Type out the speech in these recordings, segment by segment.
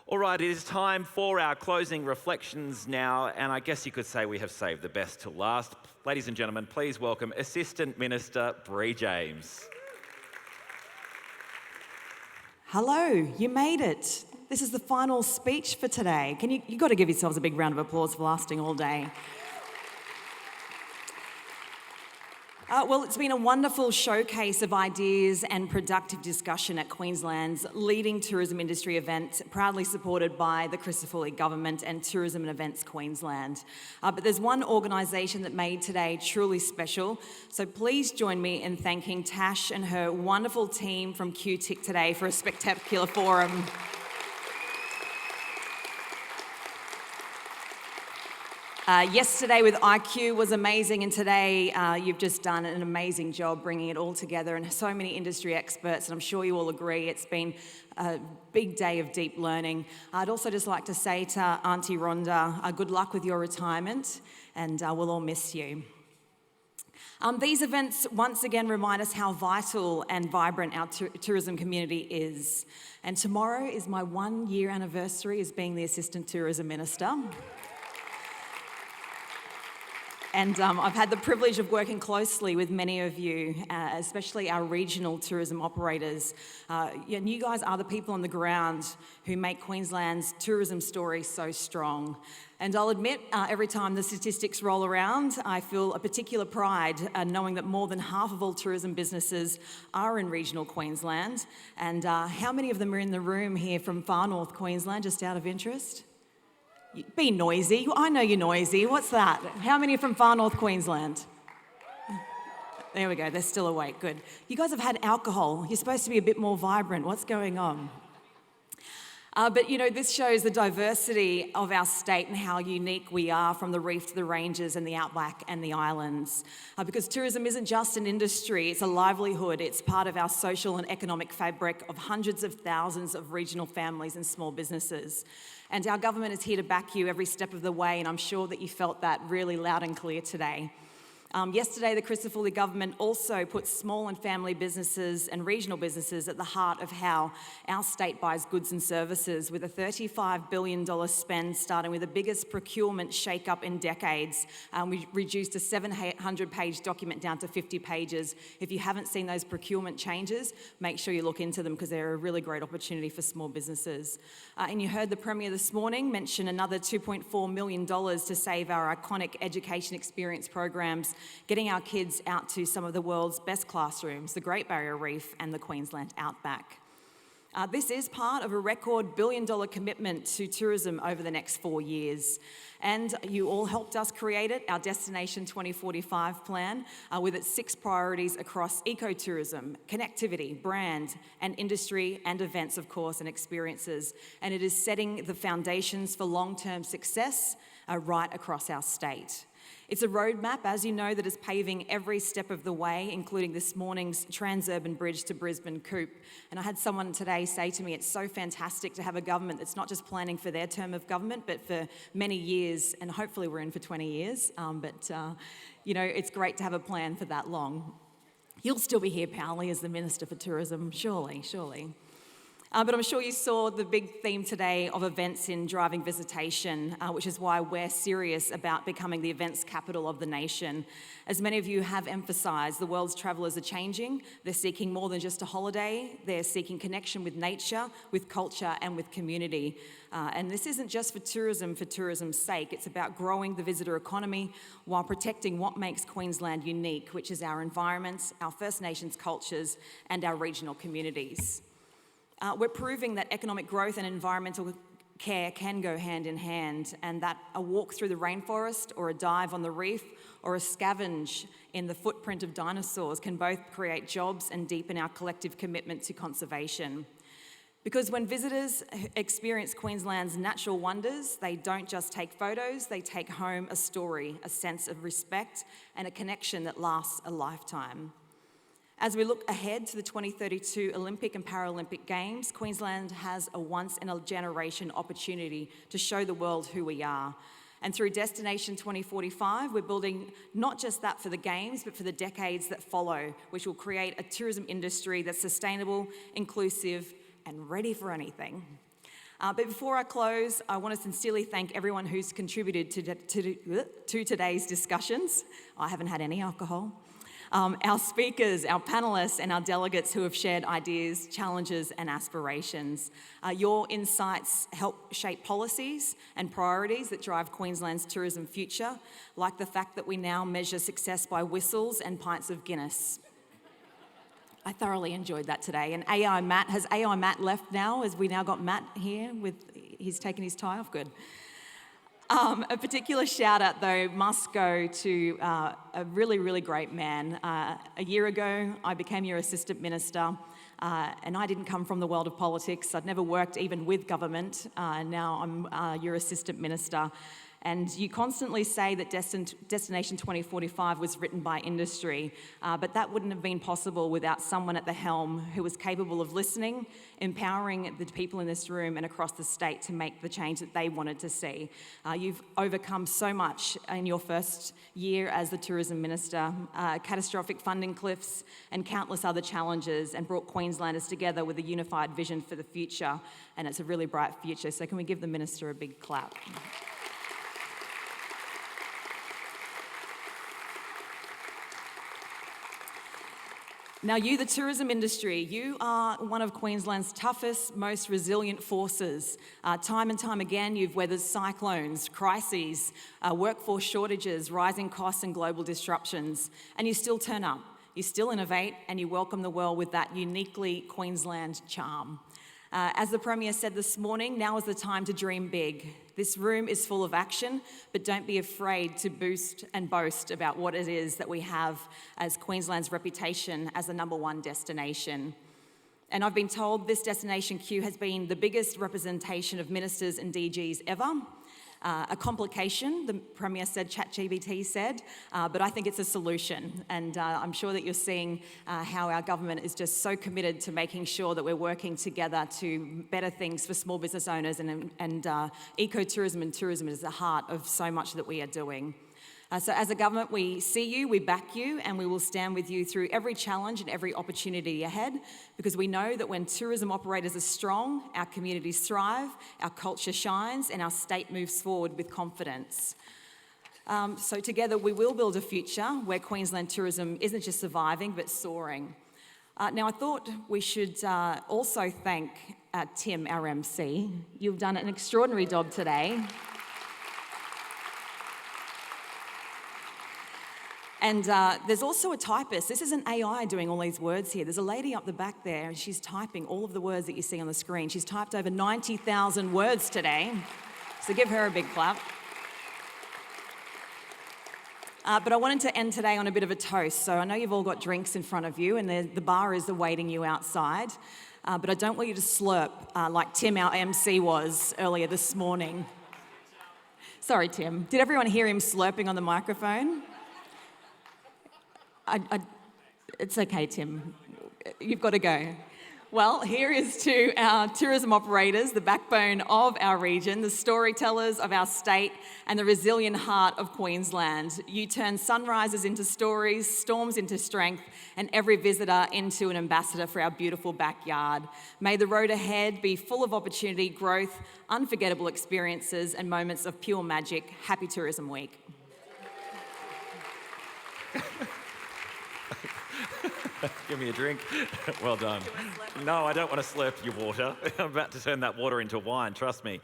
All right, it is time for our closing reflections now, and I guess you could say we have saved the best till last. Ladies and gentlemen, please welcome Assistant Minister Bree James. Hello, you made it. This is the final speech for today. You got to give yourselves a big round of applause for lasting all day. Well, it's been a wonderful showcase of ideas and productive discussion at Queensland's leading tourism industry event, proudly supported by the Christopher government and Tourism and Events Queensland. But there's one organisation that made today truly special, so please join me in thanking Tash and her wonderful team from QTIC today for a spectacular forum. Yesterday with IQ was amazing, and today you've just done an amazing job bringing it all together, and so many industry experts, and I'm sure you all agree it's been a big day of deep learning. I'd also just like to say to Auntie Rhonda, good luck with your retirement, and we'll all miss you. These events once again remind us how vital and vibrant our tourism community is. And tomorrow is my 1-year anniversary as being the Assistant Tourism Minister. And I've had the privilege of working closely with many of you, especially our regional tourism operators. And you guys are the people on the ground who make Queensland's tourism story so strong. And I'll admit, every time the statistics roll around, I feel a particular pride knowing that more than half of all tourism businesses are in regional Queensland. And how many of them are in the room here from far north Queensland, just out of interest? Be noisy. I know you're noisy. What's that? How many are from far north Queensland? There we go. They're still awake. Good. You guys have had alcohol. You're supposed to be a bit more vibrant. What's going on? But you know, this shows the diversity of our state and how unique we are, from the reef to the ranges and the outback and the islands. Because tourism isn't just an industry, it's a livelihood. It's part of our social and economic fabric of hundreds of thousands of regional families and small businesses. And our government is here to back you every step of the way, and I'm sure that you felt that really loud and clear today. Yesterday, the Christopher government also put small and family businesses and regional businesses at the heart of how our state buys goods and services, with a $35 billion spend starting with the biggest procurement shake-up in decades. We reduced a 700-page document down to 50 pages. If you haven't seen those procurement changes, make sure you look into them because they're a really great opportunity for small businesses. And you heard the Premier this morning mention another $2.4 million to save our iconic education experience programs, getting our kids out to some of the world's best classrooms, the Great Barrier Reef and the Queensland Outback. This is part of a record $1 billion commitment to tourism over the next 4 years. And you all helped us create it, our Destination 2045 plan, with its 6 priorities across ecotourism, connectivity, brand, and industry, and events, of course, and experiences. And it is setting the foundations for long-term success right across our state. It's a roadmap, as you know, that is paving every step of the way, including this morning's Transurban Bridge to Brisbane Coupe. And I had someone today say to me, it's so fantastic to have a government that's not just planning for their term of government, but for many years, and hopefully we're in for 20 years. You know, it's great to have a plan for that long. You'll still be here, Powley, as the Minister for Tourism, surely. But I'm sure you saw the big theme today of events in driving visitation, which is why we're serious about becoming the events capital of the nation. As many of you have emphasised, the world's travellers are changing. They're seeking more than just a holiday. They're seeking connection with nature, with culture, and with community. And this isn't just for tourism's sake. It's about growing the visitor economy while protecting what makes Queensland unique, which is our environment, our First Nations cultures, and our regional communities. We're proving that economic growth and environmental care can go hand in hand, and that a walk through the rainforest or a dive on the reef or a scavenge in the footprint of dinosaurs can both create jobs and deepen our collective commitment to conservation. Because when visitors experience Queensland's natural wonders, they don't just take photos, they take home a story, a sense of respect, and a connection that lasts a lifetime. As we look ahead to the 2032 Olympic and Paralympic Games, Queensland has a once-in-a-generation opportunity to show the world who we are. And through Destination 2045, we're building not just that for the Games, but for the decades that follow, which will create a tourism industry that's sustainable, inclusive, and ready for anything. But before I close, I want to sincerely thank everyone who's contributed to today's discussions. I haven't had any alcohol. Our speakers, our panelists, and our delegates who have shared ideas, challenges, and aspirations. Your insights help shape policies and priorities that drive Queensland's tourism future, like the fact that we now measure success by whistles and pints of Guinness. I thoroughly enjoyed that today. And has AI Matt left now, as we now got Matt here he's taken his tie off? Good. A particular shout out, though, must go to a really, really great man. A year ago, I became your assistant minister, and I didn't come from the world of politics. I'd never worked even with government. Now I'm your assistant minister. And you constantly say that Destination 2045 was written by industry, but that wouldn't have been possible without someone at the helm who was capable of listening, empowering the people in this room and across the state to make the change that they wanted to see. You've overcome so much in your first year as the tourism minister, catastrophic funding cliffs and countless other challenges, and brought Queenslanders together with a unified vision for the future, and it's a really bright future. So can we give the minister a big clap? Now, you, the tourism industry, you are one of Queensland's toughest, most resilient forces. Time and time again, you've weathered cyclones, crises, workforce shortages, rising costs and global disruptions, and you still turn up. You still innovate, and you welcome the world with that uniquely Queensland charm. As the Premier said this morning, now is the time to dream big. This room is full of action, but don't be afraid to boost and boast about what it is that we have as Queensland's reputation as the #1 destination. And I've been told this DestinationQ has been the biggest representation of ministers and DGs ever. A complication, the Premier said, ChatGPT said, but I think it's a solution. And I'm sure that you're seeing how our government is just so committed to making sure that we're working together to better things for small business owners, and ecotourism and tourism is the heart of so much that we are doing. So as a government, we see you, we back you, and we will stand with you through every challenge and every opportunity ahead, because we know that when tourism operators are strong, our communities thrive, our culture shines, and our state moves forward with confidence. So together we will build a future where Queensland tourism isn't just surviving, but soaring. Now, I thought we should also thank Tim, our MC. You've done an extraordinary job today. And there's also a typist. This isn't AI doing all these words here. There's a lady up the back there, and she's typing all of the words that you see on the screen. She's typed over 90,000 words today, so give her a big clap. But I wanted to end today on a bit of a toast. So I know you've all got drinks in front of you, and the bar is awaiting you outside. But I don't want you to slurp like Tim, our MC, was earlier this morning. Sorry, Tim. Did everyone hear him slurping on the microphone? It's okay, Tim. You've got to go. Well, here is to our tourism operators, the backbone of our region, the storytellers of our state, and the resilient heart of Queensland. You turn sunrises into stories, storms into strength, and every visitor into an ambassador for our beautiful backyard. May the road ahead be full of opportunity, growth, unforgettable experiences, and moments of pure magic. Happy Tourism Week. Give me a drink. Well done. No, I don't want to slurp your water. I'm about to turn that water into wine, trust me.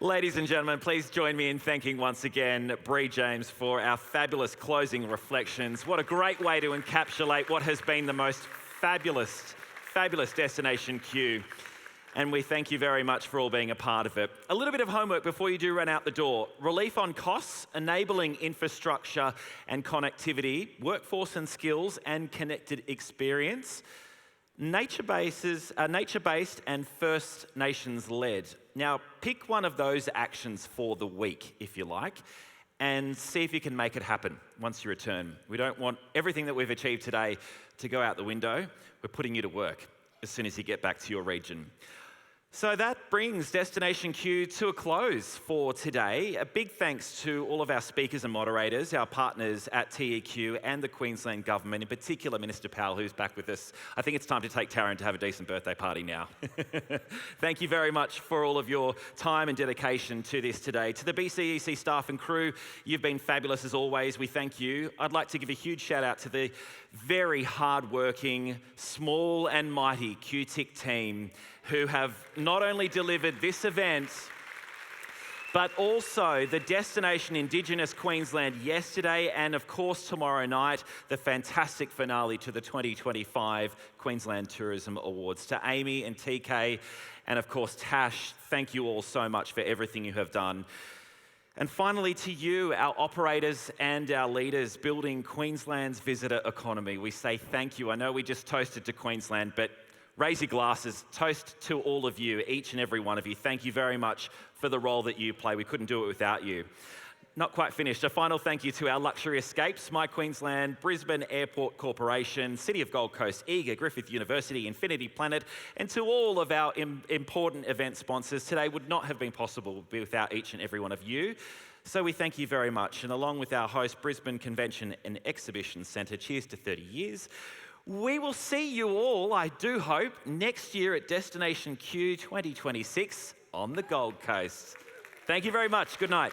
Ladies and gentlemen, please join me in thanking once again Bree James for our fabulous closing reflections. What a great way to encapsulate what has been the most fabulous Destination Q. And we thank you very much for all being a part of it. A little bit of homework before you do run out the door. Relief on costs, enabling infrastructure and connectivity, workforce and skills and connected experience, nature-based and First Nations-led. Now, pick one of those actions for the week, if you like, and see if you can make it happen once you return. We don't want everything that we've achieved today to go out the window. We're putting you to work as soon as you get back to your region. So that brings Destination Q to a close for today. A big thanks to all of our speakers and moderators, our partners at TEQ and the Queensland Government, in particular Minister Powell, who's back with us. I think it's time to take Taryn to have a decent birthday party now. Thank you very much for all of your time and dedication to this today. To the BCEC staff and crew, you've been fabulous as always. We thank you. I'd like to give a huge shout out to the very hard-working, small and mighty QTIC team who have not only delivered this event, but also the Destination Indigenous Queensland yesterday and of course tomorrow night, the fantastic finale to the 2025 Queensland Tourism Awards. To Amy and TK and of course Tash, thank you all so much for everything you have done. And finally to you, our operators and our leaders building Queensland's visitor economy, we say thank you. I know we just toasted to Queensland, but raise your glasses, toast to all of you, each and every one of you. Thank you very much for the role that you play. We couldn't do it without you. Not quite finished. A final thank you to our luxury escapes, My Queensland, Brisbane Airport Corporation, City of Gold Coast, Eager, Griffith University, Infinity Planet, and to all of our important event sponsors. Today would not have been possible without each and every one of you. So we thank you very much. And along with our host, Brisbane Convention and Exhibition Centre, cheers to 30 years. We will see you all, I do hope, next year at Destination Q 2026 on the Gold Coast. Thank you very much. Good night.